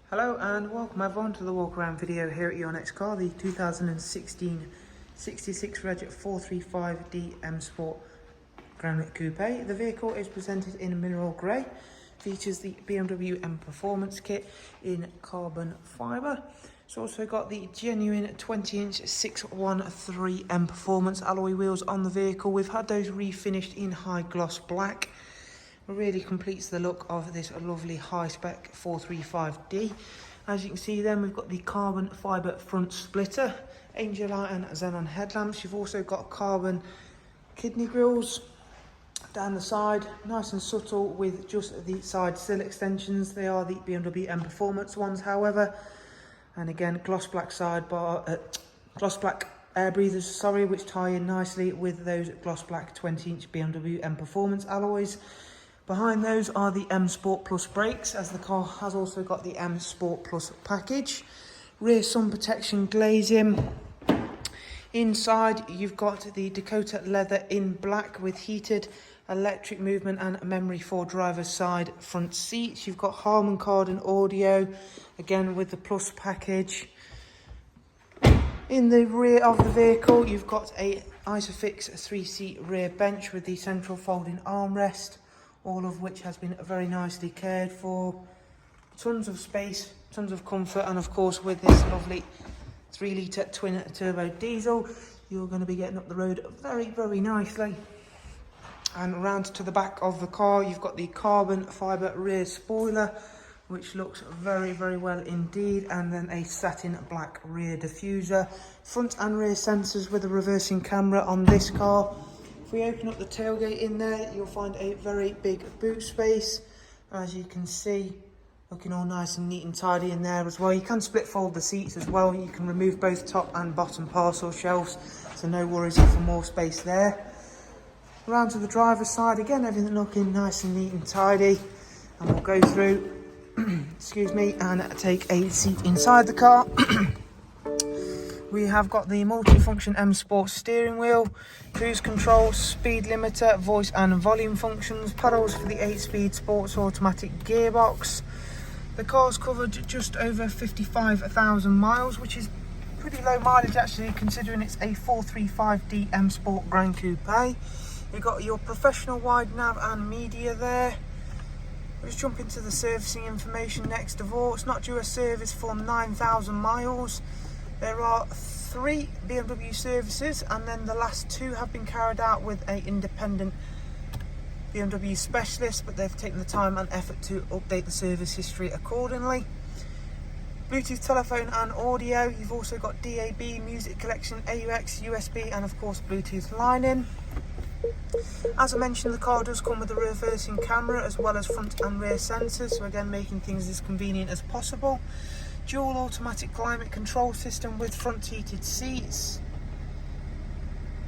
Hello and welcome everyone to the walk around video here at your next car, the 2016 66 Reg 435D M Sport GRAN Coupe. The vehicle is presented in mineral grey, features the BMW Mperformance kit in carbon fibre. It's also got the genuine 20-inch 613 Mperformance alloy wheels on the vehicle. We've had those refinished in high gloss black. Really completes the look of this lovely high-spec 435D. As you can see then, we've got the carbon fibre front splitter, angel light and xenon headlamps. You've also got carbon kidney grills down the side, nice and subtle with just the side sill extensions. They are the BMW Mperformance ones, however. And again, gloss black gloss black air breathers, sorry, which tie in nicely with those gloss black 20-inch BMW Mperformance alloys. Behind those are the M Sport Plus brakes, as the car has also got the M Sport Plus package. Rear sun protection glazing. Inside you've got the Dakota leather in black with heated electric movement and memory for driver's side front seats. You've got Harman Kardon audio, again with the Plus package. In the rear of the vehicle you've got a Isofix 3-seat rear bench with the central folding armrest, all of which has been very nicely cared for. Tons of space, tons of comfort, and of course with this lovely 3-litre twin turbo diesel, you're going to be getting up the road very nicely. And around to the back of the car, you've got the carbon fibre rear spoiler, which looks very well indeed, and then a satin black rear diffuser. Front and rear sensors with a reversing camera on this car. If we open up the tailgate in there, you'll find a very big boot space. As you can see, looking all nice and neat and tidy in there as well. You can split fold the seats as well. You can remove both top and bottom parcel shelves, so no worries for more space there. Around to the driver's side, again, everything looking nice and neat and tidy. And we'll go through, excuse me, and take a seat inside the car. We have got the multi-function M Sport steering wheel, cruise control, speed limiter, voice and volume functions, pedals for the 8-speed sports automatic gearbox. The car's covered just over 55,000 miles, which is pretty low mileage actually, considering it's a 435D M Sport GRAN Coupe. You've got your professional wide nav and media there. Let's jump into the servicing information next of all. It's not due a service for 9,000 miles. There are 3 BMW services, and then the last 2 have been carried out with an independent BMW specialist, but they've taken the time and effort to update the service history accordingly. Bluetooth telephone and audio. You've also got DAB, music collection, AUX, USB, and of course Bluetooth line-in. As I mentioned, the car does come with a reversing camera as well as front and rear sensors, so again making things as convenient as possible. Dual automatic climate control system with front heated seats,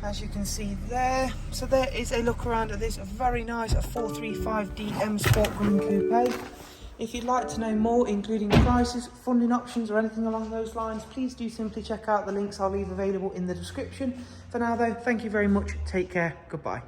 as you can see there. So there is a look around at this very nice 435D M Sport GRAN Coupe. If you'd like to know more, including prices, funding options or anything along those lines, please do simply check out the links I'll leave available in the description. For now though, thank you very much, take care, goodbye.